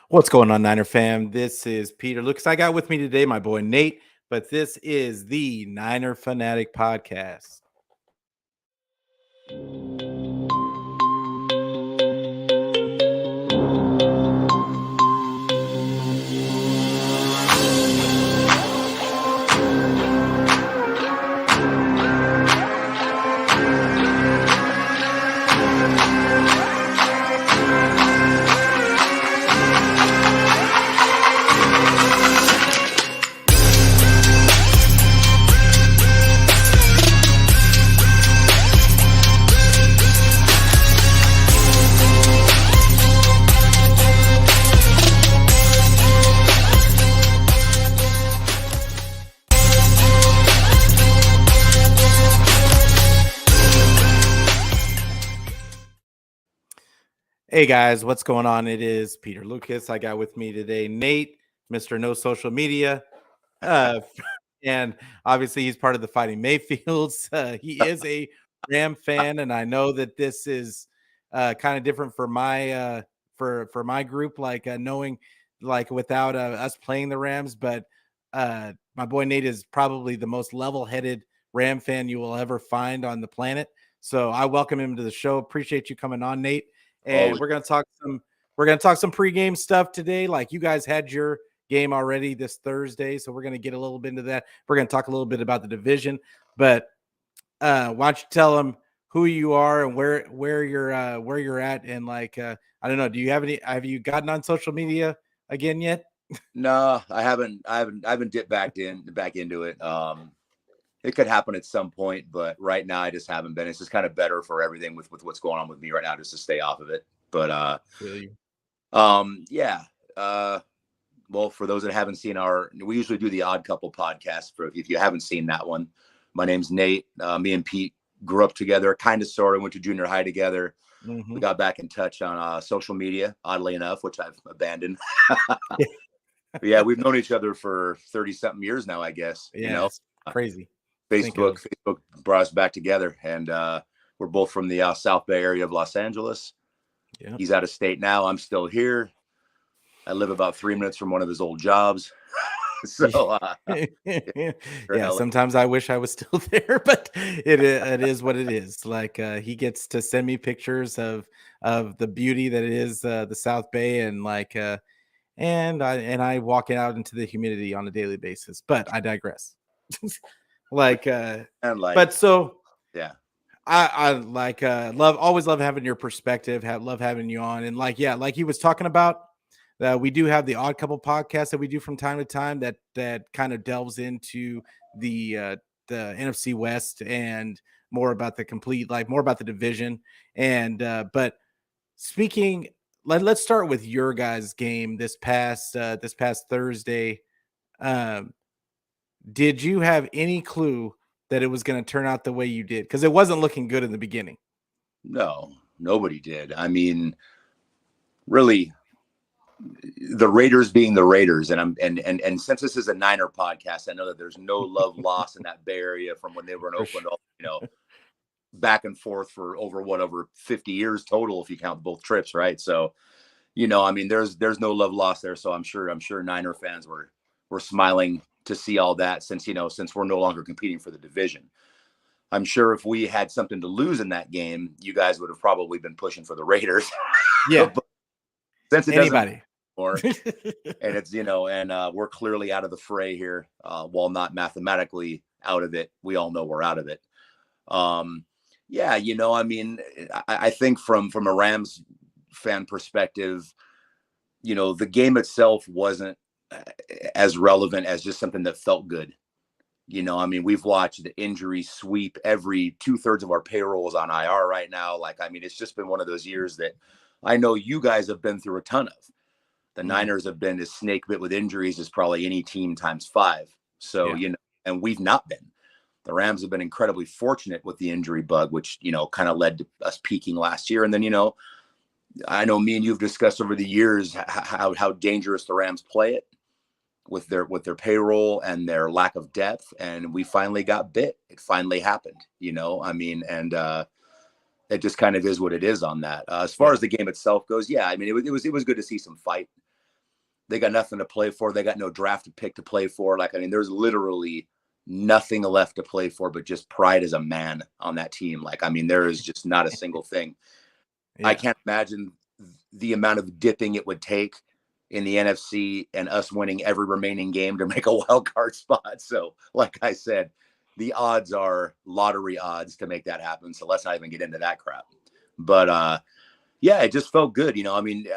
What's going on, Niner fam? This is Peter Lucas. I got with me today my boy Nate, but this is the Niner Fanatic Podcast. Hey guys, what's going on? It is Peter Lucas. I got with me today Nate, Mr. No Social Media. And obviously he's part of the Fighting Mayfields. He is a Ram fan, and I know that this is kind of different for my for my group, knowing without us playing the Rams, but my boy Nate is probably the most level-headed Ram fan you will ever find on the planet. So I welcome him to the show. Appreciate you coming on, Nate. And we're gonna talk some pregame stuff today. Like, you guys had your game already this Thursday, so we're gonna get a little bit into that. We're gonna talk a little bit about the division, but why don't you tell them who you are and where you're at, and I don't know, have you gotten on social media again yet? No, I haven't dipped back into it. It could happen at some point, but right now I just haven't been. It's just kind of better for everything with what's going on with me right now, just to stay off of it. But yeah. Well, for those that haven't seen we usually do the Odd Couple podcast. If you haven't seen that one, my name's Nate. Me and Pete grew up together, kind of, sort of, went to junior high together. Mm-hmm. We got back in touch on social media, oddly enough, which I've abandoned. Yeah, we've known each other for 30-something years now, I guess. Yeah, you know, it's crazy. Facebook brought us back together, and we're both from the South Bay area of Los Angeles. Yep. He's out of state now. I'm still here. I live about 3 minutes from one of his old jobs. So yeah, sometimes I wish I was still there, but it is what it is. He gets to send me pictures of the beauty that is the South Bay, and and I walk out into the humidity on a daily basis. But I digress. But so yeah, I always love having your perspective, love having you on. And like he was talking about, we do have the Odd Couple podcast that we do from time to time that kind of delves into the NFC West and more about the division. And but speaking, let's start with your guys' game this past Thursday. Did you have any clue that it was going to turn out the way you did? Because it wasn't looking good in the beginning. No, nobody did. I mean, really, the Raiders being the Raiders, and since this is a Niner podcast, I know that there's no love lost in that Bay Area from when they were in Oakland, back and forth for over 50 years total, if you count both trips, right? So, I mean, there's no love lost there. So I'm sure Niner fans were smiling to see all that, since we're no longer competing for the division. I'm sure if we had something to lose in that game, you guys would have probably been pushing for the Raiders. Yeah. But since it anybody more, and it's, and we're clearly out of the fray here, while not mathematically out of it, we all know we're out of it. Yeah, I mean, I think from a Rams fan perspective, the game itself wasn't as relevant as just something that felt good. I mean, we've watched the injury sweep. Every 2/3 of our payroll is on IR right now. I mean, it's just been one of those years that I know you guys have been through a ton of. The Niners have been as snake bit with injuries as probably any team times 5. So, and we've not been. The Rams have been incredibly fortunate with the injury bug, which, kind of led to us peaking last year. And then, I know me and you've discussed over the years how dangerous the Rams play it with their payroll and their lack of depth. And we finally got bit. It finally happened, I mean, and it just kind of is what it is on that. As far as the game itself goes, yeah, I mean, it was good to see some fight. They got nothing to play for. They got no draft pick to play for. Like, I mean, there's literally nothing left to play for but just pride as a man on that team. Like, I mean, there is just not a single thing. I can't imagine the amount of dipping it would take in the NFC and us winning every remaining game to make a wild card spot. So, like I said, the odds are lottery odds to make that happen. So let's not even get into that crap. But yeah, it just felt good. You know, I mean,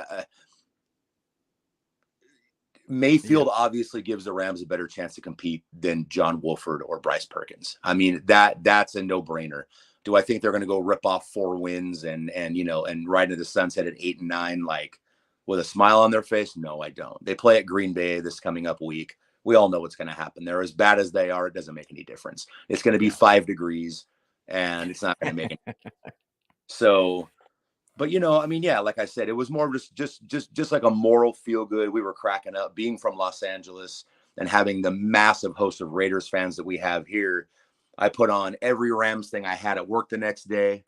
Mayfield obviously gives the Rams a better chance to compete than John Wolford or Bryce Perkins. I mean, that's a no-brainer. Do I think they're going to go rip off 4 wins and you know, and ride into the sunset at 8 and 9, like with a smile on their face? No, I don't. They play at Green Bay this coming up week. We all know what's going to happen. They're as bad as they are. It doesn't make any difference. It's going to be 5 degrees and it's not going to make any. So, but, you know, I mean, yeah, like I said, it was more just like a moral feel good. We were cracking up being from Los Angeles and having the massive host of Raiders fans that we have here. I put on every Rams thing I had at work the next day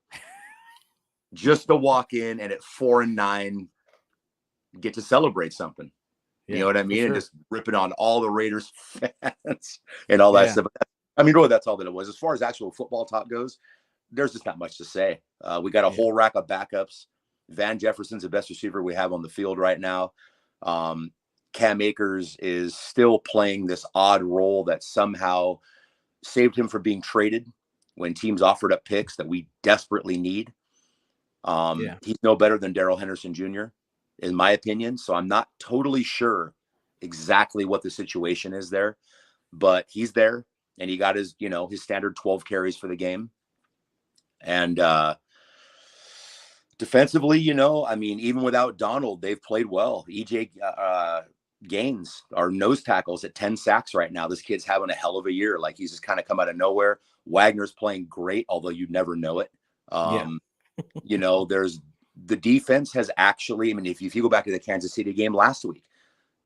just to walk in and at 4 and 9 get to celebrate something. You know what I mean? Sure. And just ripping on all the Raiders fans and all that stuff. I mean, really, that's all that it was. As far as actual football talk goes, there's just not much to say. We got a whole rack of backups. Van Jefferson's the best receiver we have on the field right now. Cam Akers is still playing this odd role that somehow saved him from being traded when teams offered up picks that we desperately need. He's no better than Darrell Henderson Jr., in my opinion. So I'm not totally sure exactly what the situation is there, but he's there and he got his, you know, his standard 12 carries for the game. And defensively, you know, I mean, even without Donald, they've played well. EJ Gaines, our nose tackles at 10 sacks right now. This kid's having a hell of a year. Like, he's just kind of come out of nowhere. Wagner's playing great, although you'd never know it. You know, there's the defense has actually, I mean, if you go back to the Kansas City game last week,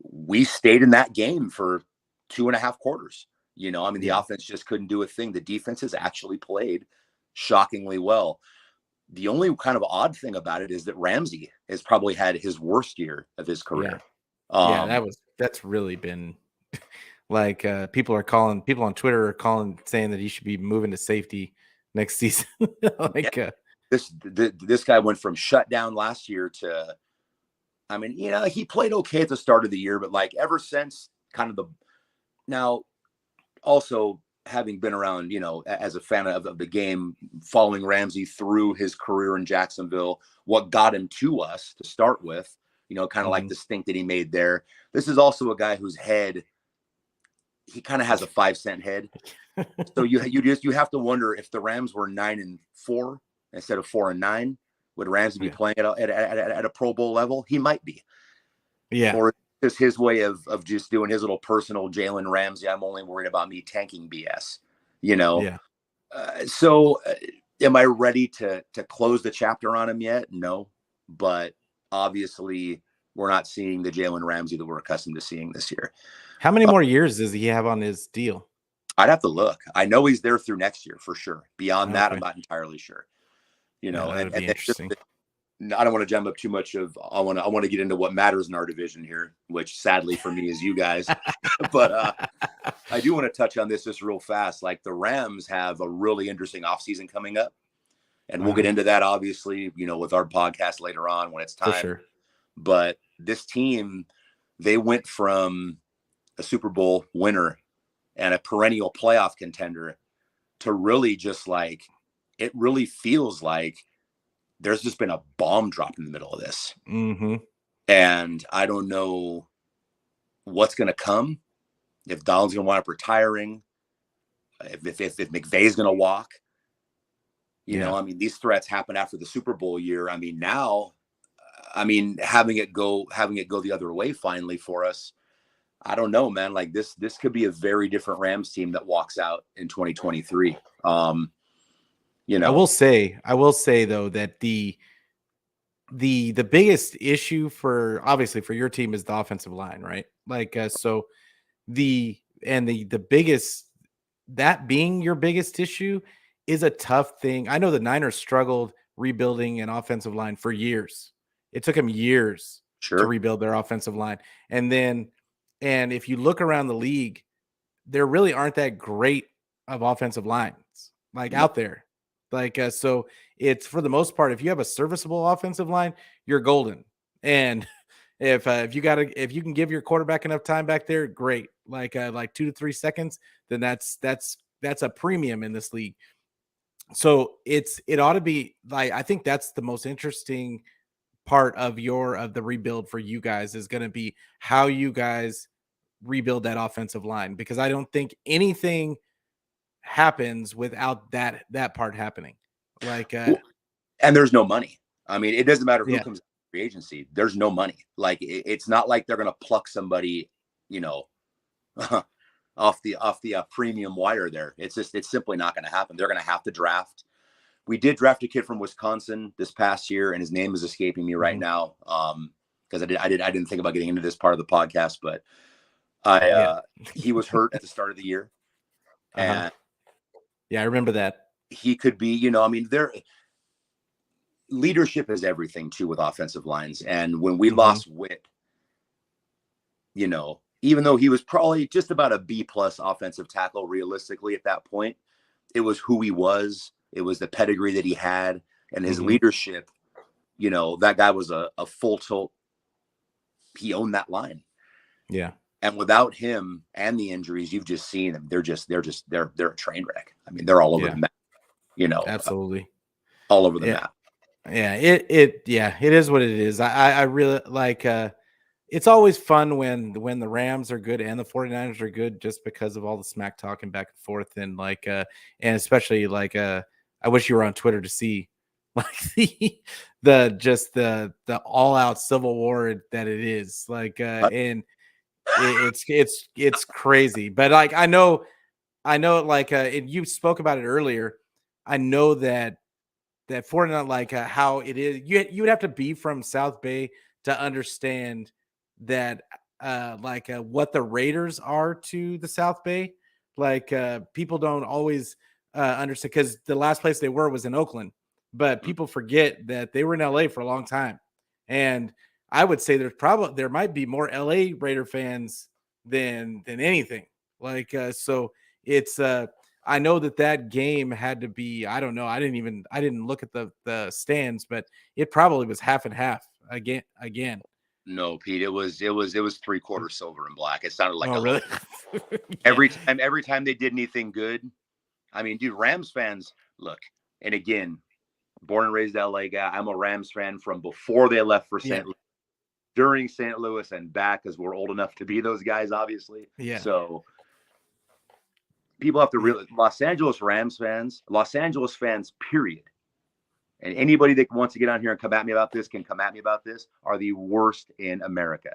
we stayed in that game for 2.5 quarters. You know, I mean, the offense just couldn't do a thing. The defense has actually played shockingly well. The only kind of odd thing about it is that Ramsey has probably had his worst year of his career. That's really been like people on Twitter are saying that he should be moving to safety next season. This guy went from shutdown last year to, I mean, you know, he played okay at the start of the year, but like ever since kind of now also having been around, you know, as a fan of the game, following Ramsey through his career in Jacksonville, what got him to us to start with, you know, kind of like the stink that he made there. This is also a guy whose head, he kind of has a 5-cent head. So you have to wonder if the Rams were 9-4 instead of 4-9, would Ramsey be playing at a Pro Bowl level? He might be. Or just his way of just doing his little personal Jalen Ramsey, I'm only worried about me tanking BS, you know? So am I ready to close the chapter on him yet? No, but obviously we're not seeing the Jalen Ramsey that we're accustomed to seeing this year. How many more years does he have on his deal? I'd have to look. I know he's there through next year for sure. Beyond that, I'm not entirely sure. You know, that'd be interesting. I don't want to jump up too much I want to get into what matters in our division here, which sadly for me is you guys. But I do want to touch on this just real fast. Like, the Rams have a really interesting offseason coming up. And we'll get into that, obviously, you know, with our podcast later on when it's time. For sure. But this team, they went from a Super Bowl winner and a perennial playoff contender to really just like, it really feels like there's just been a bomb drop in the middle of this. And I don't know what's going to come, if Donald's going to wind up retiring, if McVay's going to walk. You know, I mean, these threats happened after the Super Bowl year. I mean, now, I mean, having it go the other way finally for us, I don't know, man. Like, this could be a very different Rams team that walks out in 2023. You know, I will say though that the biggest issue obviously for your team is the offensive line, right? Like, so the biggest, that being your biggest issue is a tough thing. I know the Niners struggled rebuilding an offensive line for years. It took them years Sure. rebuild their offensive line. And if you look around the league, there really aren't that great of offensive lines like No. out there. Like, so it's for the most part, if you have a serviceable offensive line, you're golden. And if you can give your quarterback enough time back there, great. Like 2 to 3 seconds, then that's a premium in this league. So it ought to be like, I think that's the most interesting part of the rebuild for you guys is going to be how you guys rebuild that offensive line, because I don't think anything happens without that part happening. Like, and there's no money. I mean, it doesn't matter who yeah, comes to free agency. There's no money. Like, it's not like they're going to pluck somebody, you know, off the premium wire there. It's simply not going to happen. They're going to have to draft. We did draft a kid from Wisconsin this past year, and his name is escaping me right now. Because I didn't think about getting into this part of the podcast, but he was hurt at the start of the year. And yeah, I remember that. He could be, you know, I mean, leadership is everything too with offensive lines. And when we lost Witt, you know, even though he was probably just about a B+ offensive tackle realistically at that point, it was who he was. It was the pedigree that he had and his leadership. You know, that guy was a full tilt. He owned that line. Yeah. And without him and the injuries, you've just seen them. They're a train wreck. I mean, they're all over the map, you know, absolutely all over the map. Yeah. It is what it is. I really like, it's always fun when the Rams are good and the 49ers are good, just because of all the smack talking back and forth. And like, and especially like, I wish you were on Twitter to see like the all out civil war that it is like, and it's crazy. But like, I know like, and you spoke about it earlier. I know that Fortnite, like, how it is, you would have to be from South Bay to understand that, what the Raiders are to the South Bay. Like, people don't always understand, because the last place they were was in Oakland, but people forget that they were in LA for a long time. And I would say there might be more LA Raider fans than anything. Like, so it's I know that game had to be, I don't know, I didn't look at the stands, but it probably was half and half again. No, Pete, it was 3/4 silver and black. It sounded like really? every time they did anything good. I mean, dude, Rams fans, look, and again, born and raised LA guy. I'm a Rams fan from before they left for St. Louis, during St. Louis, and back, because we're old enough to be those guys, obviously. Yeah. So people have to realize Los Angeles fans, period. And anybody that wants to get on here and come at me about this are the worst in America.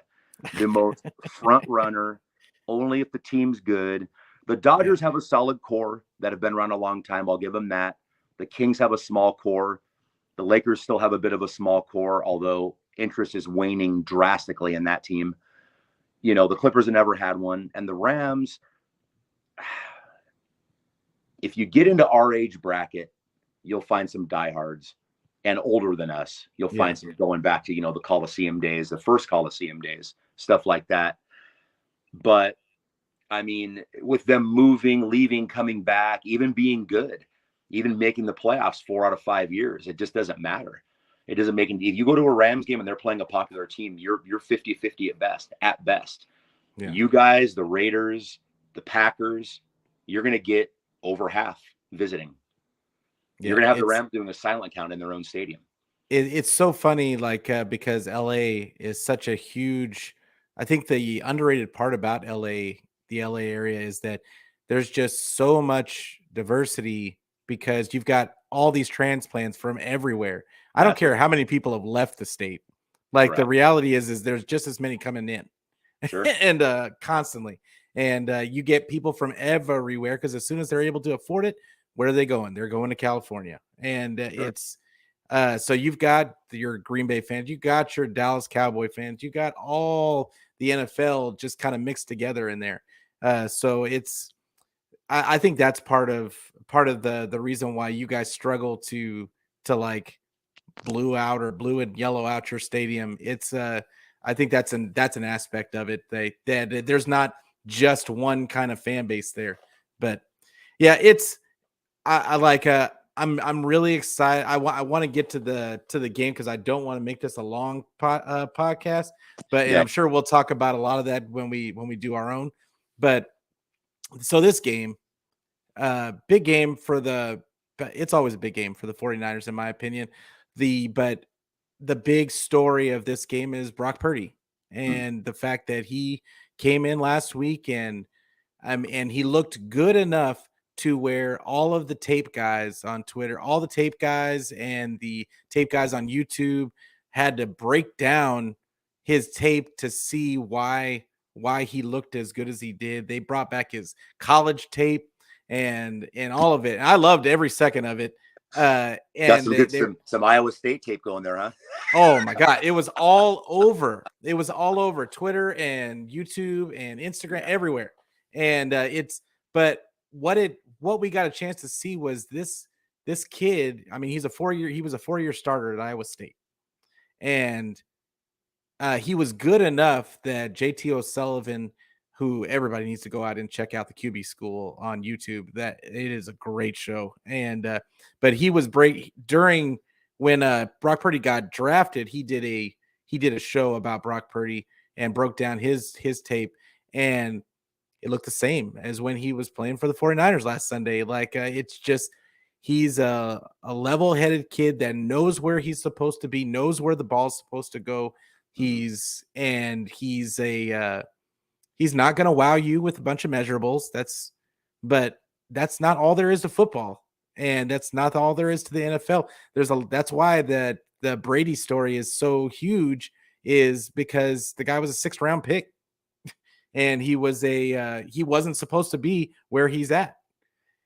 The most front runner, only if the team's good. The Dodgers have a solid core that have been around a long time. I'll give them that. The Kings have a small core. The Lakers still have a bit of a small core, although interest is waning drastically in that team. You know, the Clippers have never had one. And the Rams, if you get into our age bracket, you'll find some diehards, and older than us, you'll find some going back to, you know, the Coliseum days, the first Coliseum days, stuff like that. But I mean, with them moving, leaving, coming back, even being good, even making the playoffs 4 out of 5 years, it just doesn't matter. It doesn't make if you go to a Rams game and they're playing a popular team, you're 50-50 at best. Yeah. You guys, the Raiders, the Packers, you're going to get over half visiting. You're going to have the Rams doing a silent count in their own stadium. It's so funny, like, because LA is such a huge, I think the underrated part about LA, the LA area, is that there's just so much diversity, because you've got all these transplants from everywhere. I don't care how many people have left the state. Like, the reality is there's just as many coming in. Sure. And constantly. And you get people from everywhere, because as soon as they're able to afford it, where are they going? They're going to California. And it's so you've got your Green Bay fans, you got your Dallas Cowboy fans, you got all the NFL just kind of mixed together in there. So it's, I think that's part of the reason why you guys struggle to like blue and yellow out your stadium. It's I think that's an aspect of it. That there's not just one kind of fan base there, but yeah, I like I'm really excited. I want to get to the game because I don't want to make this a long podcast, but and Yeah. I'm sure we'll talk about a lot of that when we do our own. But so this game, big game it's always a big game for the 49ers in my opinion. But the big story of this game is Brock Purdy and the fact that he came in last week and he looked good enough to where all of the tape guys on Twitter, all the tape guys and the tape guys on YouTube had to break down his tape to see why he looked as good as he did. They brought back his college tape and all of it. And I loved every second of it. Got And some good some Iowa State tape going there, huh? Oh my God. It was all over. It was all over Twitter and YouTube and Instagram, everywhere. And but what we got a chance to see was this kid. I mean, he was a 4-year starter at Iowa State. And he was good enough that JT O'Sullivan, who everybody needs to go out and check out the QB School on YouTube. That it is a great show. And but he was during when Brock Purdy got drafted, he did a show about Brock Purdy and broke down his tape, and it looked the same as when he was playing for the 49ers last Sunday. Like it's just he's a level-headed kid that knows where he's supposed to be, knows where the ball's supposed to go. He's not going to wow you with a bunch of measurables. But that's not all there is to football, and that's not all there is to the NFL. That's why the Brady story is so huge, is because the guy was a 6th round pick, and he wasn't supposed to be where he's at.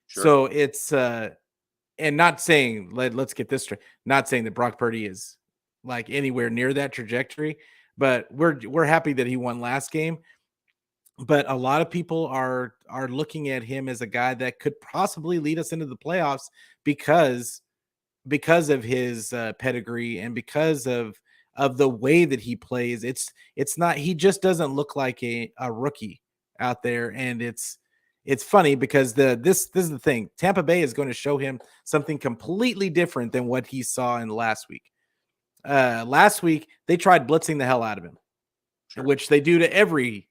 Sure. So it's and not saying let's get this straight. Not saying that Brock Purdy is like anywhere near that trajectory, but we're happy that he won last game. But a lot of people are looking at him as a guy that could possibly lead us into the playoffs because of his pedigree and because of the way that he plays. It's not, he just doesn't look like a rookie out there. And it's funny because this is the thing. Tampa Bay is going to show him something completely different than what he saw in last week. Last week they tried blitzing the hell out of him, sure, which they do to every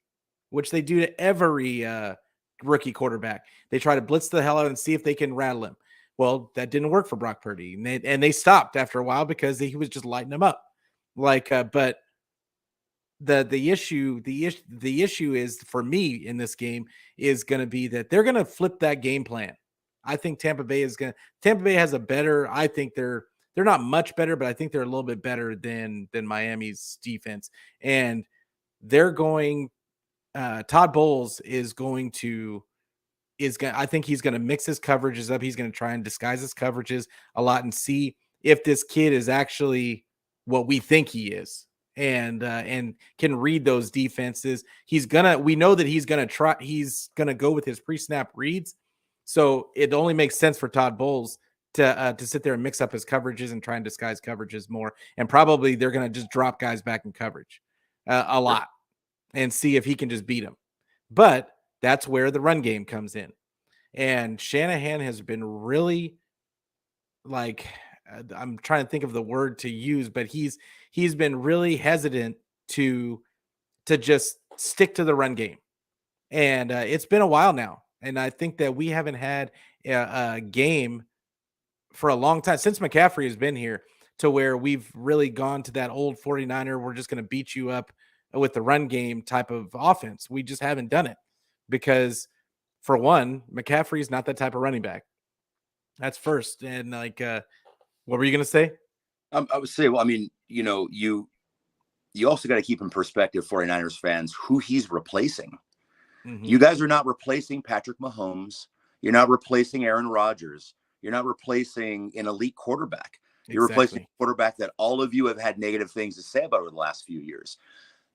rookie quarterback. They try to blitz the hell out and see if they can rattle him. Well, that didn't work for Brock Purdy, and they stopped after a while because he was just lighting them up. Like, but the issue is for me in this game is going to be that they're going to flip that game plan. I think Tampa Bay has a better. I think they're not much better, but I think they're a little bit better than Miami's defense, and they're going. Todd Bowles I think he's going to mix his coverages up. He's going to try and disguise his coverages a lot and see if this kid is actually what we think he is, and can read those defenses. We know that he's going to go with his pre-snap reads. So it only makes sense for Todd Bowles to sit there and mix up his coverages and try and disguise coverages more. And probably they're going to just drop guys back in coverage a lot and see if he can just beat them. But that's where the run game comes in. And Shanahan has been really, like, I'm trying to think of the word to use, but he's been really hesitant to just stick to the run game. And it's been a while now. And I think that we haven't had a game for a long time since McCaffrey has been here to where we've really gone to that old 49er. We're just going to beat you up with the run game type of offense. We just haven't done it because, for one, McCaffrey is not that type of running back. That's first. And like, what were you going to say? I would say, well, I mean, you also got to keep in perspective, 49ers fans, who he's replacing. Mm-hmm. You guys are not replacing Patrick Mahomes. You're not replacing Aaron Rodgers. You're not replacing an elite quarterback. You're replacing a quarterback that all of you have had negative things to say about over the last few years.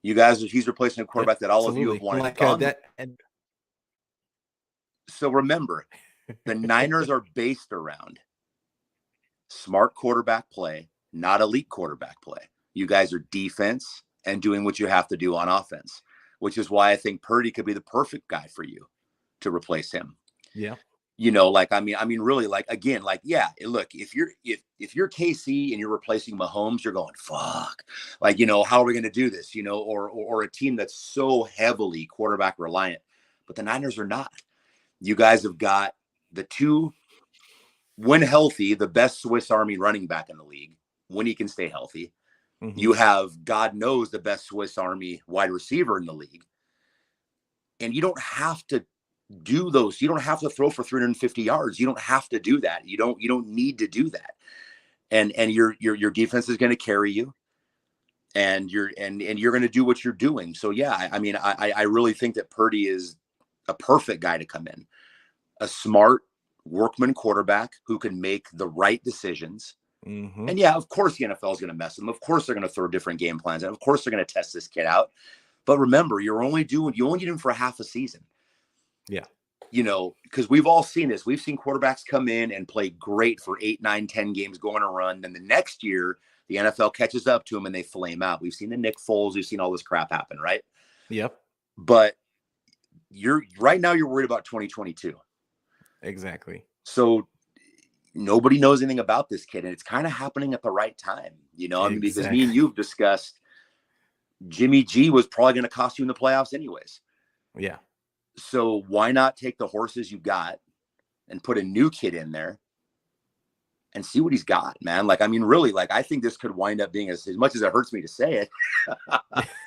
He's replacing a quarterback that all of you have wanted to So remember, the Niners are based around smart quarterback play, not elite quarterback play. You guys are defense and doing what you have to do on offense, which is why I think Purdy could be the perfect guy for you to replace him. Yeah. Like, I mean, really, like, again, like, yeah, look, if you're KC and you're replacing Mahomes, you're going, fuck, like, how are we going to do this, or a team that's so heavily quarterback reliant, but the Niners are not. You guys have got the two, when healthy, the best Swiss Army running back in the league, when he can stay healthy. Mm-hmm. You have, God knows, the best Swiss Army wide receiver in the league. And you don't have to do those. You don't have to throw for 350 yards. You don't have to do that. You don't need to do that. And your defense is going to carry you, and you're going to do what you're doing. So yeah, I mean, I really think that Purdy is a perfect guy to come in, a smart workman quarterback who can make the right decisions. Mm-hmm. And yeah, of course the NFL is going to mess with them. Of course they're going to throw different game plans, and of course they're going to test this kid out. But remember, you only need him for half a season. Yeah. Because we've all seen this. We've seen quarterbacks come in and play great for 8, 9, 10 games, go on a run. Then the next year, the NFL catches up to them and they flame out. We've seen the Nick Foles. We've seen all this crap happen, right? Yep. But right now you're worried about 2022. Exactly. So nobody knows anything about this kid, and it's kind of happening at the right time. I mean, because me and you've discussed Jimmy G was probably going to cost you in the playoffs anyways. Yeah. So why not take the horses you got and put a new kid in there and see what he's got, man? Like, I mean, really, like, I think this could wind up being, as much as it hurts me to say it,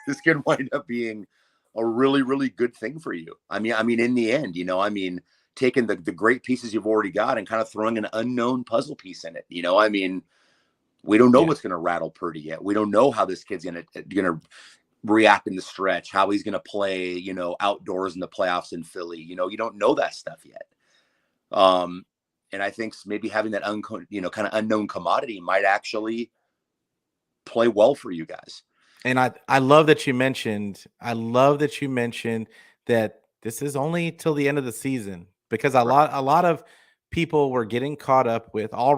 this could wind up being a really, really good thing for you. I mean, in the end, I mean, taking the great pieces you've already got and kind of throwing an unknown puzzle piece in it. I mean, we don't know what's going to rattle Purdy yet. We don't know how this kid's going to react in the stretch, how he's going to play, outdoors in the playoffs in Philly. You don't know that stuff yet. And I think maybe having that kind of unknown commodity might actually play well for you guys. And I love that you mentioned that this is only till the end of the season, because a lot of people are getting caught up with, oh,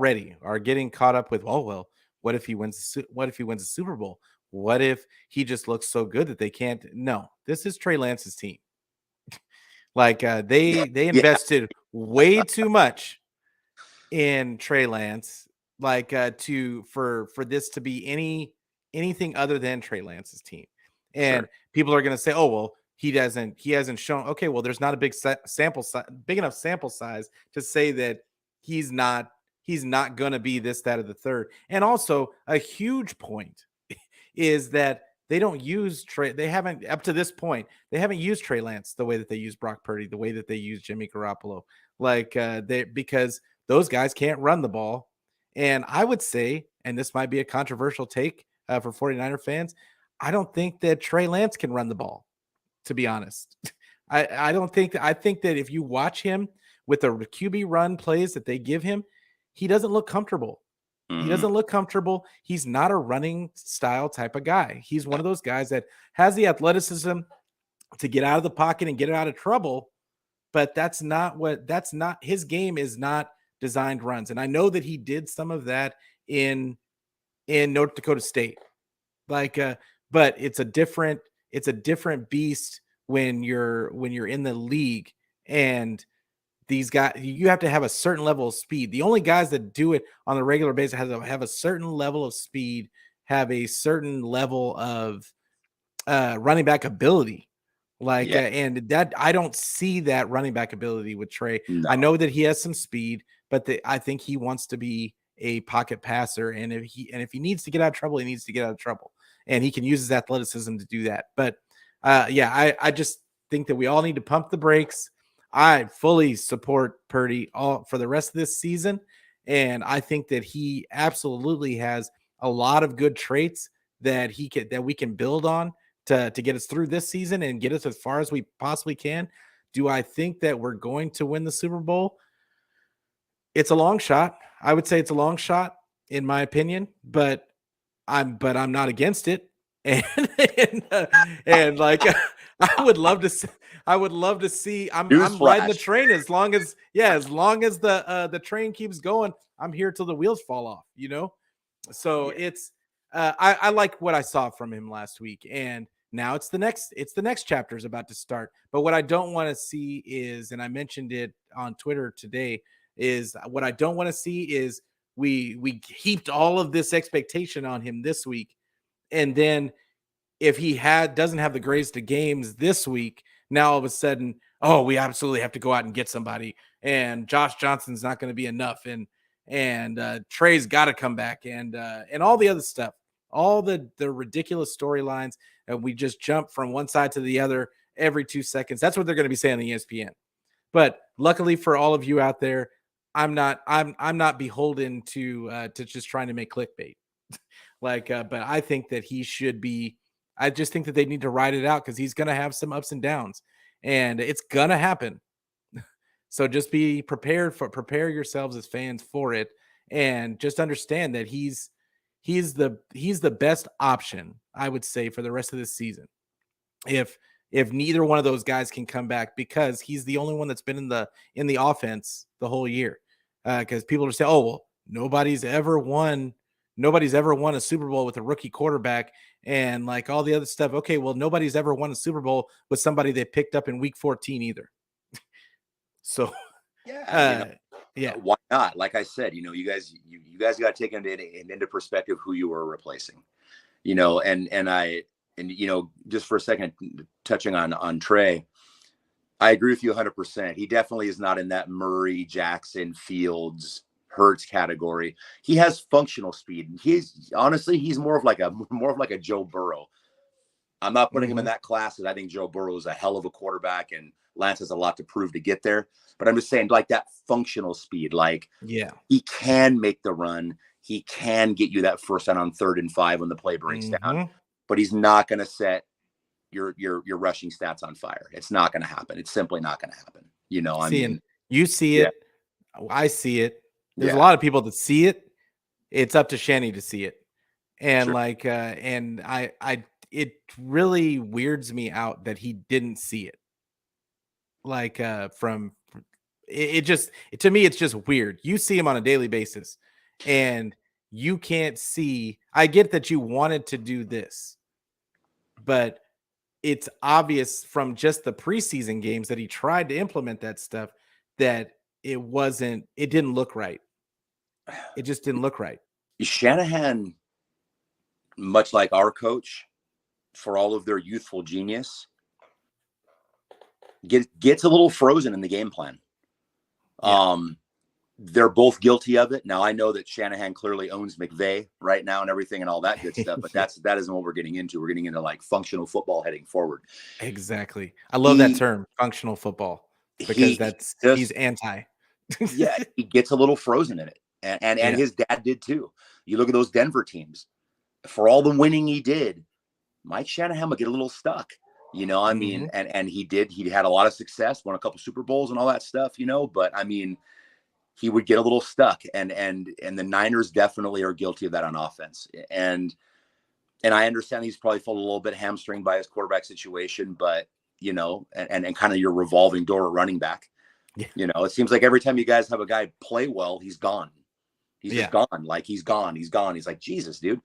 well, what if he wins the Super Bowl? What if he just looks so good that they can't? No, this is Trey Lance's team. Like, they invested way too much in Trey Lance, like, for this to be anything other than Trey Lance's team. And people are going to say, oh, well, he hasn't shown. Okay, well, there's not a big enough sample size to say that he's not going to be this, that, or the third. And also, a huge point is that they don't use Trey. They haven't, up to this point, they haven't used Trey Lance the way that they use Brock Purdy, the way that they use Jimmy Garoppolo, because those guys can't run the ball. And I would say, and this might be a controversial take for 49er fans, I don't think that Trey Lance can run the ball, to be honest. I think that if you watch him with the QB run plays that they give him, he doesn't look comfortable. He doesn't look comfortable. He's not a running style type of guy. He's one of those guys that has the athleticism to get out of the pocket and get out of trouble, but that's not his game is not designed runs. And I know that he did some of that in North Dakota State. Like, but it's a different beast when you're in the league, and these guys, you have to have a certain level of speed. The only guys that do it on a regular basis have a certain level of speed, have a certain level of running back ability. Like, and that, I don't see that running back ability with Trey. No. I know that he has some speed, but I think he wants to be a pocket passer. And if he needs to get out of trouble, he needs to get out of trouble, and he can use his athleticism to do that. But I just think that we all need to pump the brakes. I fully support Purdy for the rest of this season, and I think that he absolutely has a lot of good traits that we can build on to get us through this season and get us as far as we possibly can. Do I think that we're going to win the Super Bowl? It's a long shot. I would say it's a long shot, in my opinion, but I'm not against it. And like, I would love to see. I'm riding the train as long as the train keeps going. I'm here till the wheels fall off. So it's I like what I saw from him last week, and now it's the next chapter is about to start. But what I don't want to see is, and I mentioned it on Twitter today, is what I don't want to see is we heaped all of this expectation on him this week, and then if he doesn't have the greatest of games this week, now all of a sudden, oh, we absolutely have to go out and get somebody, and Josh Johnson's not going to be enough, and Trey's got to come back, and all the other stuff, all the ridiculous storylines, and we just jump from one side to the other every 2 seconds. That's what they're going to be saying on ESPN. But luckily for all of you out there, I'm not beholden to just trying to make clickbait. But I think that he should be. I just think that they need to ride it out because he's going to have some ups and downs, and it's going to happen. So just be prepared prepare yourselves as fans for it, and just understand that he's the best option, I would say, for the rest of this season. If neither one of those guys can come back, because he's the only one that's been in the offense the whole year. Because people are saying, oh, well, nobody's ever won a Super Bowl with a rookie quarterback and like all the other stuff. Okay, well, nobody's ever won a Super Bowl with somebody they picked up in week 14 either. So yeah, yeah. Why not? Like I said, you guys got to take into perspective who you were replacing, and just for a second, touching on Trey, I agree with you 100%. He definitely is not in that Murray, Jackson, Fields, Hurts category. He has functional speed. He's more of like a Joe Burrow. I'm not putting him in that class because I think Joe Burrow is a hell of a quarterback and Lance has a lot to prove to get there. But I'm just saying, like, that functional speed, he can make the run. He can get you that first down on 3rd and 5 when the play breaks down, but he's not going to set your rushing stats on fire. It's not going to happen. It's simply not going to happen. You see it. Yeah. I see it. There's a lot of people that see it. It's up to Shanny to see it. And it really weirds me out that he didn't see it. To me, it's just weird. You see him on a daily basis and you can't see. I get that you wanted to do this, but it's obvious from just the preseason games that he tried to implement that stuff that it didn't look right. It just didn't look right. Shanahan, much like our coach, for all of their youthful genius, gets a little frozen in the game plan. Yeah. They're both guilty of it. Now, I know that Shanahan clearly owns McVay right now and everything and all that good stuff, but that isn't what we're getting into. We're getting into like functional football heading forward. Exactly. I love that term, functional football, because he's anti. Yeah, he gets a little frozen in it. And his dad did too. You look at those Denver teams, for all the winning he did, Mike Shanahan would get a little stuck, and he had a lot of success, won a couple Super Bowls and all that stuff, but I mean, he would get a little stuck, and the Niners definitely are guilty of that on offense. And I understand he's probably felt a little bit hamstringed by his quarterback situation, but and kind of your revolving door at running back. Yeah. It seems like every time you guys have a guy play well, he's gone. He's just gone. Like he's gone. He's gone. He's like, Jesus, dude.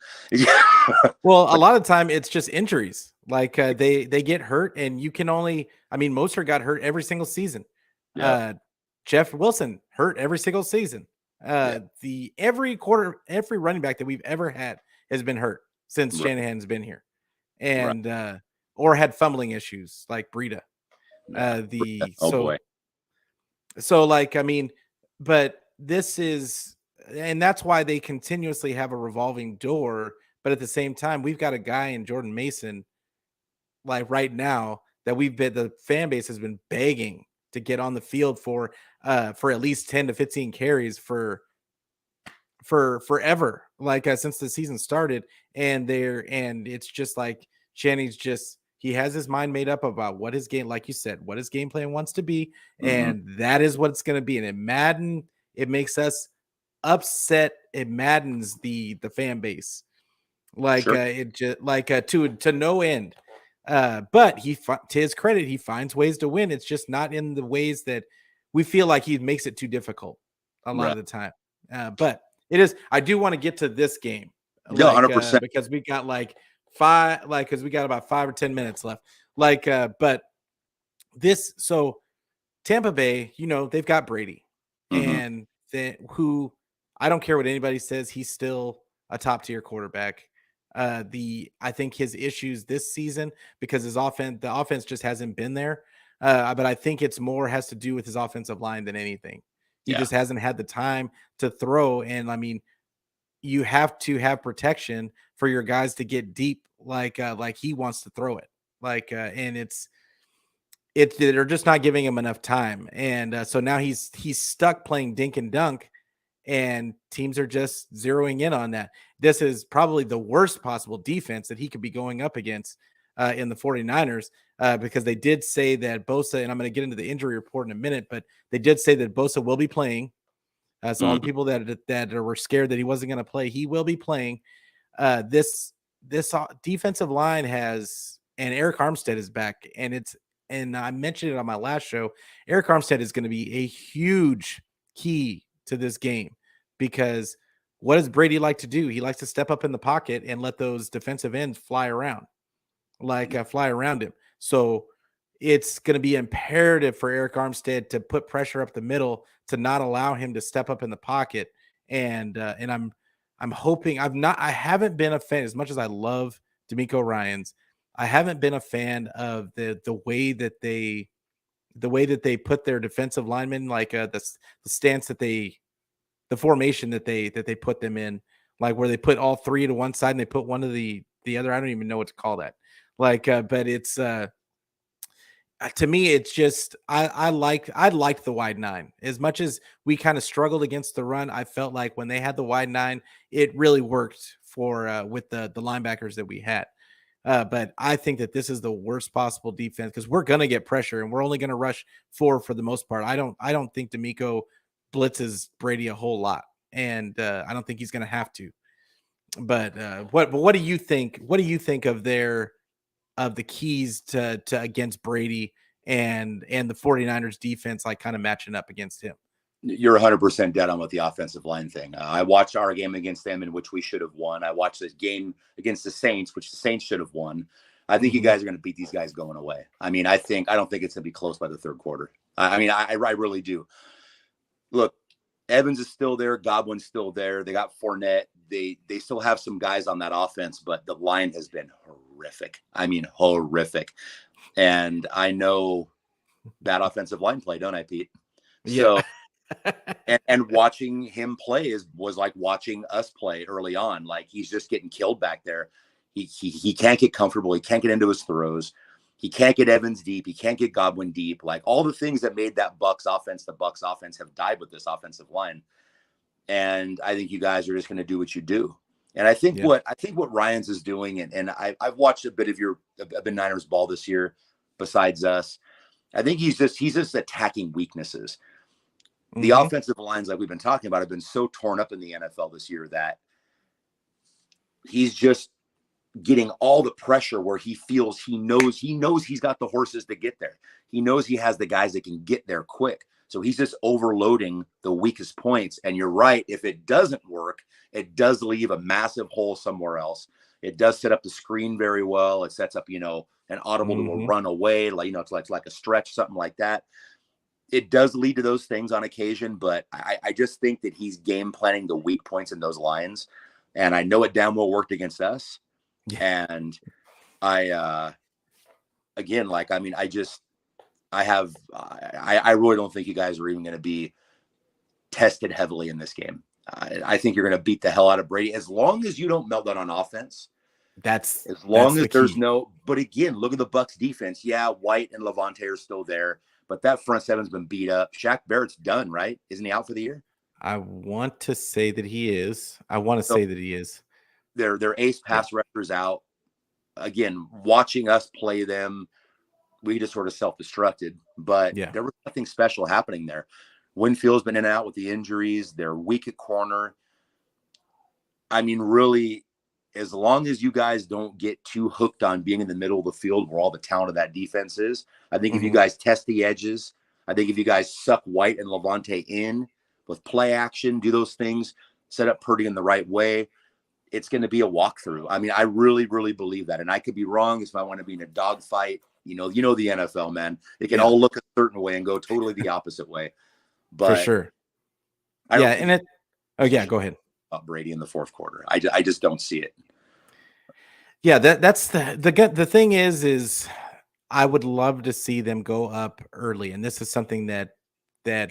Well, a lot of time it's just injuries. Like they get hurt, and you can only. I mean, Mostert got hurt every single season. Yeah. Jeff Wilson hurt every single season. Every running back that we've ever had has been hurt since Shanahan's been here, and or had fumbling issues like Breida. Boy. So like, I mean, but this is, and that's why they continuously have a revolving door. But at the same time, we've got a guy in Jordan Mason, like right now, that the fan base has been begging to get on the field for at least 10 to 15 carries for forever, since the season started. And it's just like Shanny's he has his mind made up about what his game, like you said, what his game plan wants to be, and that is what it's going to be. And it makes us upset. It maddens the fan base, to no end. But to his credit, he finds ways to win. It's just not in the ways that we feel like he makes it too difficult a lot of the time. But it is. I do want to get to this game Yeah, 100%. Because we got because we got about 5 or 10 minutes left. But so Tampa Bay, they've got Brady, and who I don't care what anybody says, he's still a top tier quarterback. I think his issues this season, because the offense just hasn't been there. But I think it's more has to do with his offensive line than anything. He just hasn't had the time to throw. And I mean, you have to have protection for your guys to get deep, like he wants to throw it. And they're just not giving him enough time. And so now he's stuck playing dink and dunk, and teams are just zeroing in on that. This is probably the worst possible defense that he could be going up against in the 49ers, because they did say that Bosa, and I'm going to get into the injury report in a minute, but they did say that Bosa will be playing. So all the people that were scared that he wasn't going to play, he will be playing. This defensive line and Eric Armstead is back, and I mentioned it on my last show. Eric Armstead is going to be a huge key to this game, because what does Brady like to do? He likes to step up in the pocket and let those defensive ends fly around him. So it's going to be imperative for Eric Armstead to put pressure up the middle, to not allow him to step up in the pocket. And I'm hoping I haven't been a fan, as much as I love DeMeco Ryans. I haven't been a fan of the way that they put their defensive linemen, the stance the formation that they put them in, like where they put all three to one side and they put one to the other. I don't even know what to call that. But it's to me, it's just I liked the wide nine. As much as we kind of struggled against the run, I felt like when they had the wide nine, it really worked for with the linebackers that we had. But I think that this is the worst possible defense, because we're going to get pressure and we're only going to rush for the most part. I don't think DeMeco blitzes Brady a whole lot, and I don't think he's going to have to. But what do you think? What do you think of the keys to against Brady and the 49ers defense, like kind of matching up against him? You're 100% dead on with the offensive line thing. I watched our game against them, in which we should have won. I watched this game against the Saints, which the Saints should have won. I think you guys are going to beat these guys going away. I mean, I don't think it's going to be close by the third quarter. I really do. Look, Evans is still there. Godwin's still there. They got Fournette. They still have some guys on that offense, but the line has been horrific. I mean, horrific. And I know that offensive line play, don't I, Pete? Yeah. So, and watching him play was like watching us play early on. Like, he's just getting killed back there. He can't get comfortable. He can't get into his throws. He can't get Evans deep. He can't get Godwin deep. Like, all the things that made that Bucs offense the Bucs offense have died with this offensive line. And I think you guys are just going to do what you do. And I think what Ryans is doing, and I've watched a bit of the Niners ball this year, besides us. I think he's just attacking weaknesses. The offensive lines, like we've been talking about, have been so torn up in the NFL this year that he's just getting all the pressure where he feels he knows he's got the horses to get there. He knows he has the guys that can get there quick. So he's just overloading the weakest points. And you're right. If it doesn't work, it does leave a massive hole somewhere else. It does set up the screen very well. It sets up, an audible to a run away, it's like a stretch, something like that. It does lead to those things on occasion, but I just think that he's game planning the weak points in those lines. And I know it damn well worked against us. Yeah. And I really don't think you guys are even going to be tested heavily in this game. I think you're going to beat the hell out of Brady, as long as you don't melt down on offense. But again, look at the Bucs defense. Yeah, White and Levante are still there, but that front seven's been beat up. Shaq Barrett's done, right? Isn't he out for the year? I want to say that he is. Their ace pass rusher's out. Again, watching us play them, we just sort of self-destructed, but there was nothing special happening there. Winfield's been in and out with the injuries. They're weak at corner. I mean, really, as long as you guys don't get too hooked on being in the middle of the field where all the talent of that defense is, I think if you guys test the edges, I think if you guys suck White and Levante in with play action, do those things, set up Purdy in the right way, it's going to be a walkthrough. I mean, I really, really believe that. And I could be wrong if I want to be in a dogfight. You know the NFL, man. It can all look a certain way and go totally the opposite way. But for sure. I don't think go ahead. About Brady in the fourth quarter. I just don't see it. Yeah, that's the thing is I would love to see them go up early. And this is something that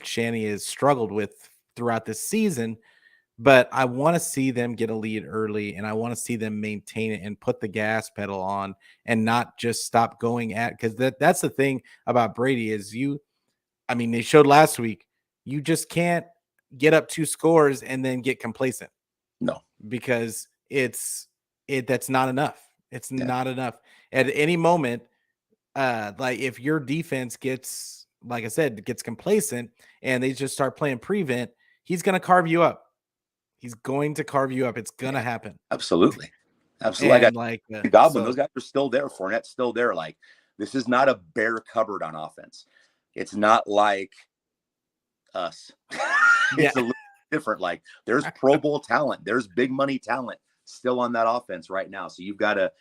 Shanny has struggled with throughout this season. But I want to see them get a lead early, and I want to see them maintain it and put the gas pedal on and not just stop going at, because that's the thing about Brady is they showed last week, you just can't get up 2 scores and then get complacent. No, because that's not enough. It's not enough. At any moment, like if your defense gets, like I said, gets complacent and they just start playing prevent, he's going to carve you up. He's going to carve you up. It's going to happen. Absolutely. Absolutely. And Godwin, those guys are still there. Fournette's still there. Like, this is not a bare cupboard on offense. It's not like us. It's a little different. Like, there's Pro Bowl talent. There's big money talent still on that offense right now. So you've got to,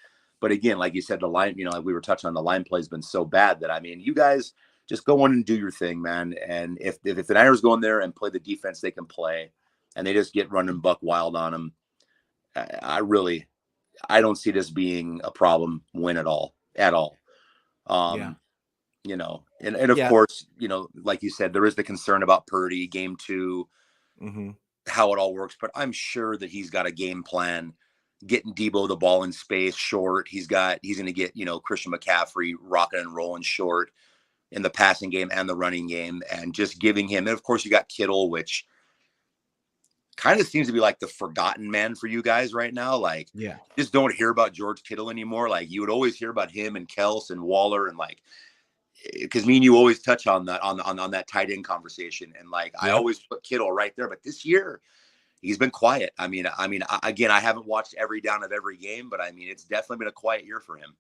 but again, like you said, the line, like we were touching on, the line play has been so bad that, you guys just go in and do your thing, man. And if the Niners go in there and play the defense they can play, and they just get running buck wild on them, I don't see this being a problem win at all. And of course, like you said, there is the concern about Purdy game 2, how it all works, but I'm sure that he's got a game plan, getting Debo the ball in space short. He's going to get, Christian McCaffrey rocking and rolling short in the passing game and the running game, and just giving him, and of course you got Kittle, which kind of seems to be like the forgotten man for you guys right now. Like, just don't hear about George Kittle anymore. Like, you would always hear about him and Kels and Waller, and like, because me and you always touch on that on that tight end conversation, and like I always put Kittle right there. But this year, he's been quiet. Again, I haven't watched every down of every game, but it's definitely been a quiet year for him.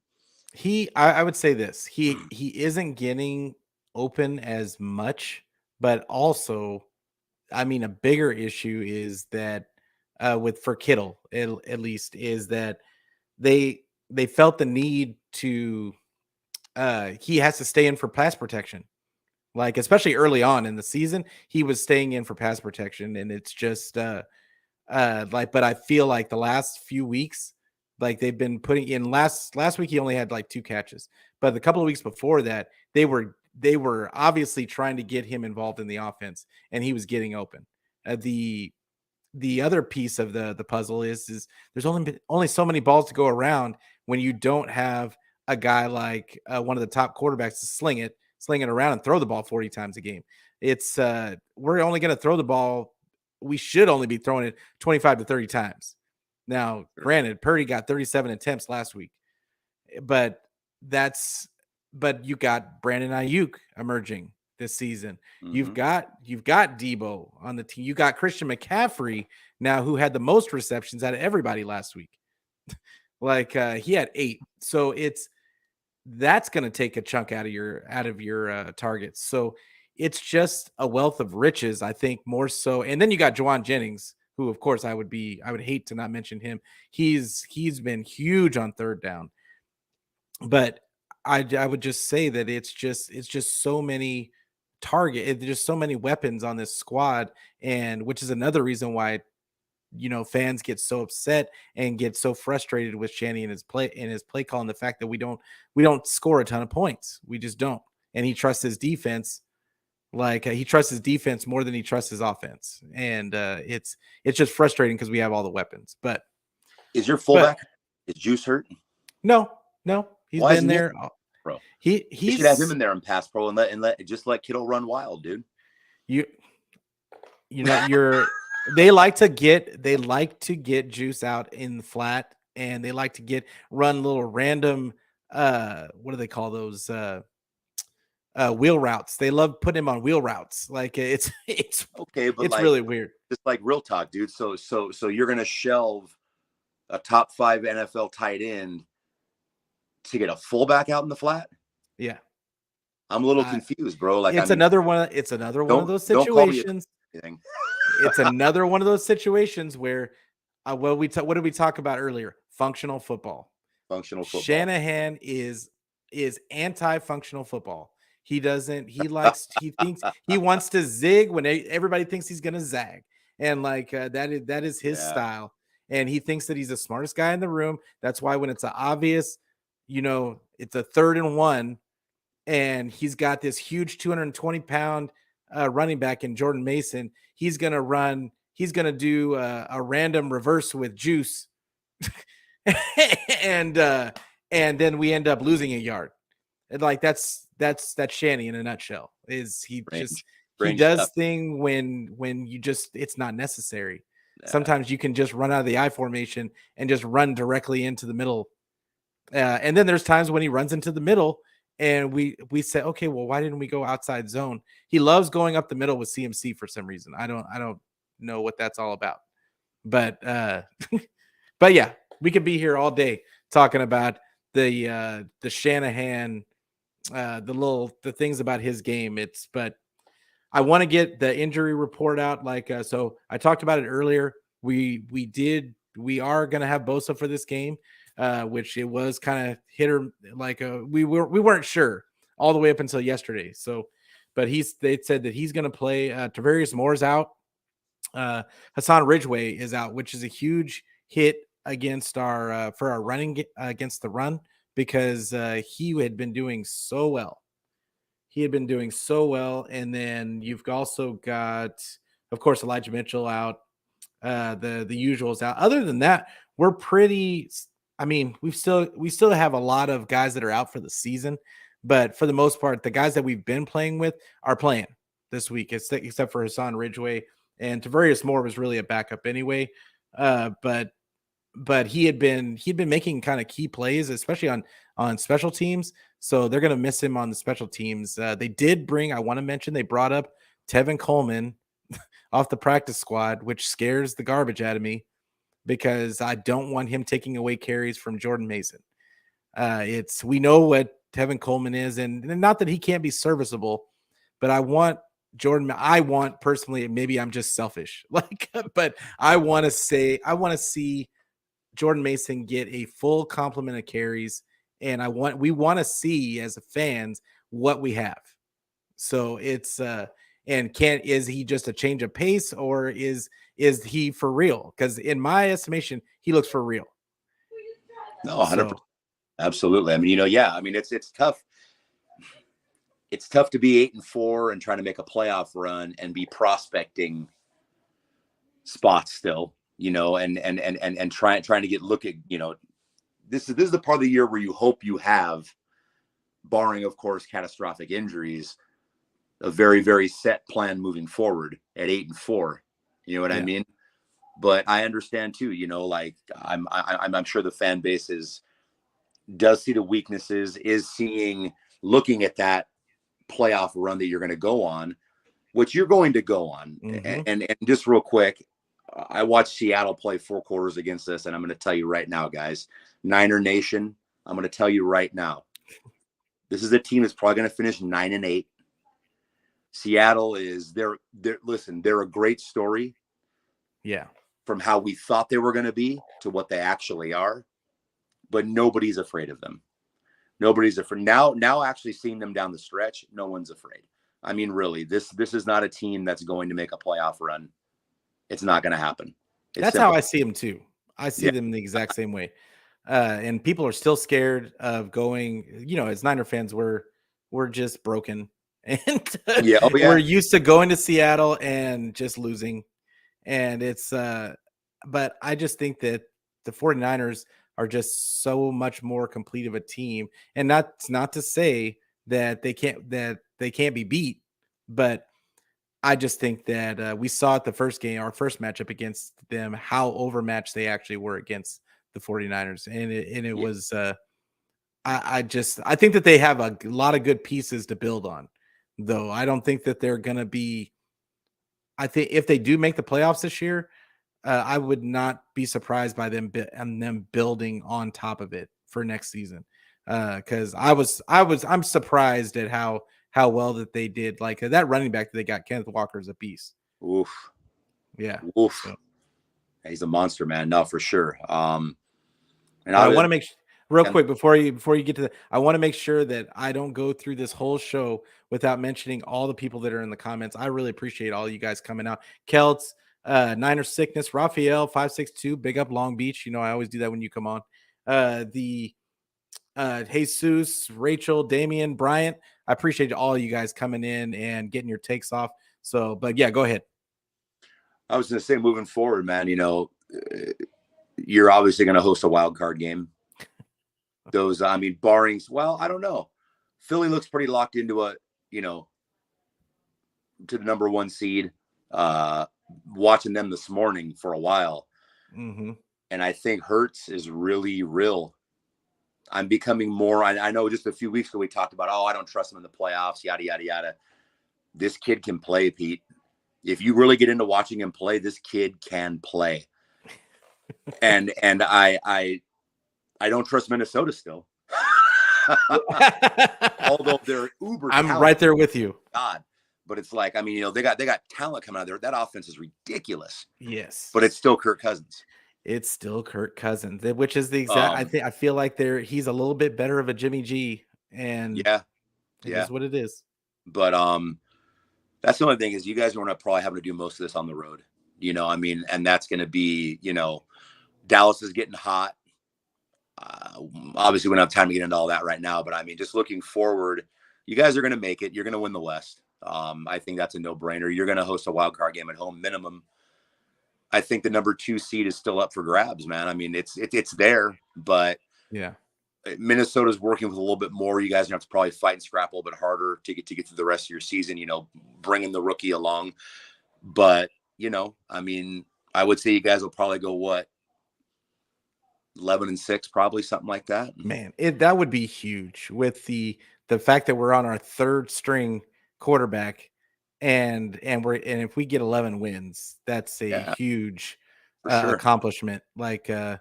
I would say this: he isn't getting open as much, but also, a bigger issue is that for Kittle, at least, is that they felt the need to he has to stay in for pass protection. Like, especially early on in the season, he was staying in for pass protection, and it's just but I feel like the last few weeks, like they've been putting in last week he only had like 2 catches, but the couple of weeks before that they were obviously trying to get him involved in the offense, and he was getting open. The other piece of the puzzle is there's only so many balls to go around when you don't have a guy like one of the top quarterbacks to sling it around and throw the ball 40 times a game. It's we're only going to throw the ball. We should only be throwing it 25 to 30 times. Now, granted, Purdy got 37 attempts last week, but you got Brandon Ayuk emerging this season. You've got Debo on the team. You got Christian McCaffrey now, who had the most receptions out of everybody last week. Like he had 8. So that's going to take a chunk out of your targets. So it's just a wealth of riches, I think, more so. And then you got Juwan Jennings, who, of course, I would hate to not mention him. He's been huge on third down. But I would just say that it's just so many there's just so many weapons on this squad, and which is another reason why fans get so upset and get so frustrated with Shanny and his play call, and the fact that we don't score a ton of points. We just don't. And he trusts his defense. Like he trusts his defense more than he trusts his offense. And it's just frustrating because we have all the weapons. But is your fullback, is Juice hurt? No. He's been there. Bro. He should have him in there in pass pro and let Kittle run wild, dude. They like to get Juice out in the flat, and they like to run little random what do they call those wheel routes. They love putting him on wheel routes. Like it's okay, but it's really weird. It's like real talk, dude. So you're gonna shelve a top 5 NFL tight end to get a fullback out in the flat? Yeah. I'm a little confused, bro. Like it's another one of those situations. It's another one of those situations where what did we talk about earlier? Functional football. Functional football. Shanahan is anti-functional football. He thinks he wants to zig when everybody thinks he's gonna zag, and that is his style. And he thinks that he's the smartest guy in the room. That's why when it's an obvious, it's a 3rd and 1, and he's got this huge 220-pound running back in Jordan Mason, he's gonna do a random reverse with juice, and then we end up losing a yard. And that's Shanny in a nutshell. Is he does thing when it's not necessary. Yeah. Sometimes you can just run out of the I formation and just run directly into the middle. And then there's times when he runs into the middle and we say, okay, well, why didn't we go outside zone? He loves going up the middle with CMC for some reason. I don't know what that's all about. But but yeah, we could be here all day talking about the Shanahan, the things about his game. But I want to get the injury report out. So I talked about it earlier. We are going to have Bosa for this game, which it was kind of hit or we weren't sure all the way up until yesterday. So, but they said that he's going to play. Tavarius Moore's out. Hassan Ridgeway is out, which is a huge hit against for our running against the run, because he had been doing so well. And then you've also got, of course, Elijah Mitchell out. The usuals out. Other than that, we're pretty. I mean, we still have a lot of guys that are out for the season, but for the most part, the guys that we've been playing with are playing this week, except for Hassan Ridgeway, and Tavarius Moore was really a backup anyway. But he had been making kind of key plays, especially on special teams. So they're going to miss him on the special teams. They did bring, I want to mention, they brought up Tevin Coleman off the practice squad, which scares the garbage out of me because I don't want him taking away carries from Jordan Mason. We know what Tevin Coleman is, and not that he can't be serviceable, but I want personally, maybe I'm just selfish, but I want to see Jordan Mason get a full complement of carries, and we want to see as fans what we have. So it's is he just a change of pace, or is he for real? Because in my estimation, he looks for real. No, 100%. Absolutely. I mean, it's tough. It's tough to be 8-4 and trying to make a playoff run and be prospecting spots still, and trying to look at, this is the part of the year where you hope you have, barring of course catastrophic injuries, a very, very set plan moving forward at 8-4. You know what I mean? But I understand too, I'm sure the fan base does see the weaknesses, looking at that playoff run that you're going to go on, which you're going to go on. Mm-hmm. And just real quick, I watched Seattle play 4 quarters against us, and I'm going to tell you right now, guys, Niner Nation, I'm going to tell you right now, this is a team that's probably going to finish 9-8. Seattle they're a great story. Yeah. From how we thought they were going to be to what they actually are, but nobody's afraid of them. Nobody's afraid now. Actually seeing them down the stretch, no one's afraid. I mean, really, this is not a team that's going to make a playoff run. It's not going to happen. That's how I see them too. I see them the exact same way. And people are still scared of going, as Niner fans, we're just broken. And we're used to going to Seattle and just losing. And it's, but I just think that the 49ers are just so much more complete of a team. And not to say that they can't be beat, but I just think that we saw at the first game, our first matchup against them, how overmatched they actually were against the 49ers. And it was, I think that they have a lot of good pieces to build on, though. I don't think that they're going to be, I think if they do make the playoffs this year, I would not be surprised by them building on top of it for next season. Because I'm surprised at how well that they did. That running back that they got, Kenneth Walker, is a beast. Oof. Yeah. Oof. He's a monster, man. No, for sure. And I want to make real quick before you get to I want to make sure that I don't go through this whole show without mentioning all the people that are in the comments. I really appreciate all you guys coming out. Kelts, Niner Sickness, Raphael 562, big up Long Beach. You know, I always do that when you come on. The Jesus, Rachel, Damian, Bryant. I appreciate all you guys coming in and getting your takes off. So, but yeah, go ahead. I was going to say, moving forward, man, you know, you're obviously going to host a wild card game. Those, I mean, barring, well, I don't know. Philly looks pretty locked into a, you know, to the number 1 seed. Watching them this morning for a while. Mm-hmm. And I think Hurts is really real. I'm becoming more, I know just a few weeks ago we talked about, I don't trust him in the playoffs, yada, yada, yada. This kid can play, Pete. If you really get into watching him play, this kid can play. And I don't trust Minnesota still. Although they're uber I'm talented, right there with you. God. But it's like, I mean, you know, they got talent coming out there. That offense is ridiculous. Yes. But it's still Kirk Cousins. It's still Kirk Cousins, which is the exact I feel like he's a little bit better of a Jimmy G. And yeah. It is what it is. But that's the only thing is you guys are going to probably having to do most of this on the road. You know, I mean, and that's going to be, you know, Dallas is getting hot. Obviously, we don't have time to get into all that right now, but I mean, just looking forward, you guys are going to make it. You're going to win the West. I think that's a no-brainer. You're going to host a wild card game at home minimum. I think the number 2 seed is still up for grabs, man. I mean, it's there, but yeah, Minnesota's working with a little bit more. You guys are going to have to probably fight and scrap a little bit harder to get through the rest of your season, you know, bringing the rookie along. But, you know, I mean, I would say you guys will probably go 11-6, probably something like that. Man, that would be huge with the fact that we're on our 3rd string quarterback and if we get 11 wins, that's a huge accomplishment. Like me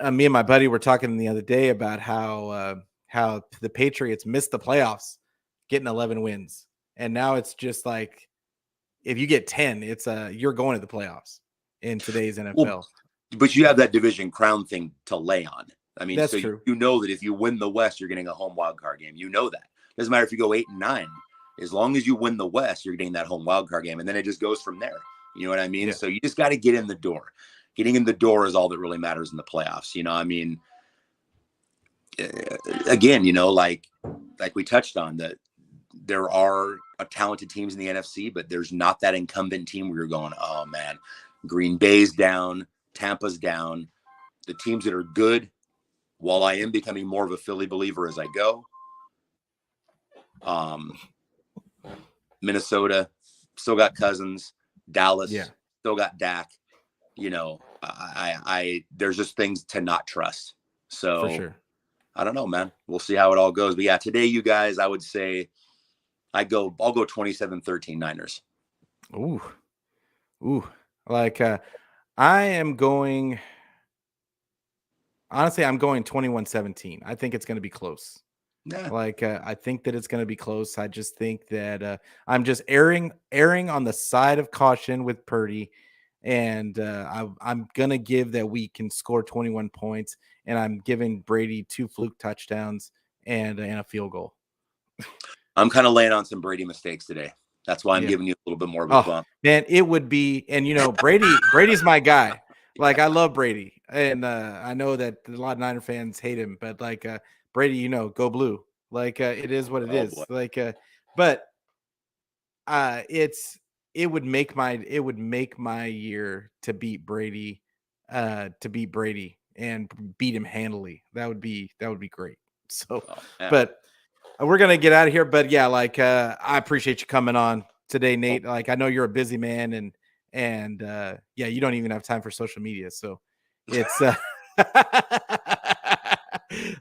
and my buddy were talking the other day about how the Patriots missed the playoffs getting 11 wins. And now it's just like, if you get 10, it's you're going to the playoffs in today's NFL. Well, but you have that division crown thing to lay on. I mean, that's so true. You know that if you win the West, you're getting a home wild card game. You know that. Doesn't matter if you go 8-9. As long as you win the West, you're getting that home wild card game. And then it just goes from there. You know what I mean? Yeah. So you just got to get in the door. Getting in the door is all that really matters in the playoffs. You know, I mean, again, you know, like we touched on, that there are talented teams in the NFC, but there's not that incumbent team where you're going, oh man, Green Bay's down, Tampa's down. The teams that are good, while I am becoming more of a Philly believer as I go, Minnesota still got Cousins, Dallas still got Dak. You know, I there's just things to not trust. So for sure. I don't know, man. We'll see how it all goes. But yeah, today, you guys, I would say I'll go 27-13 Niners. Ooh. Like I am going, honestly, I'm going 21-17. I think it's going to be close. Yeah. Like I think that it's going to be close. I just think that I'm just erring on the side of caution with Purdy. And I'm going to give that we can score 21 points. And I'm giving Brady 2 fluke touchdowns and a field goal. I'm kind of laying on some Brady mistakes today. That's why I'm giving you a little bit more of a bump. Man, it would be, and you know, Brady's my guy. Like I love Brady, and I know that a lot of Niner fans hate him, but like Brady, you know, go blue. Like it is what it is. Boy. Like, but it would make my year to beat Brady, and beat him handily. That would be great. So, but. We're going to get out of here, but yeah, like, I appreciate you coming on today, Nate. Like, I know you're a busy man and yeah, you don't even have time for social media. So it's,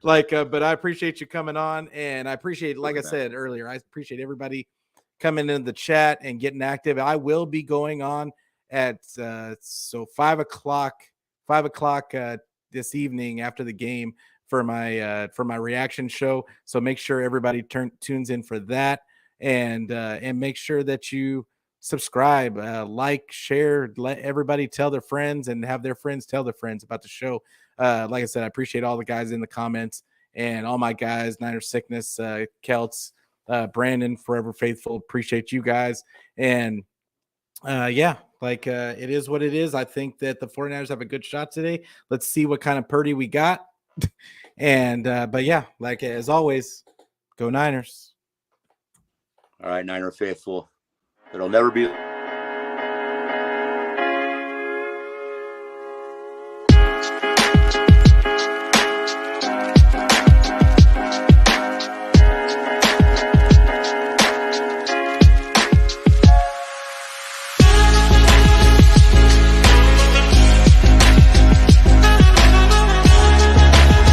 like, but I appreciate you coming on, and I appreciate, like I said earlier, I appreciate everybody coming into the chat and getting active. I will be going on at, 5 o'clock this evening after the game for my reaction show. So make sure everybody tunes in for that, and make sure that you subscribe, like, share, let everybody tell their friends and have their friends tell their friends about the show. Like I said, I appreciate all the guys in the comments and all my guys, Niner Sickness, Celts, Brandon, Forever Faithful. Appreciate you guys. And yeah, like it is what it is. I think that the 49ers have a good shot today. Let's see what kind of Purdy we got. And but yeah, like as always, go Niners. All right, Niner faithful. It'll never be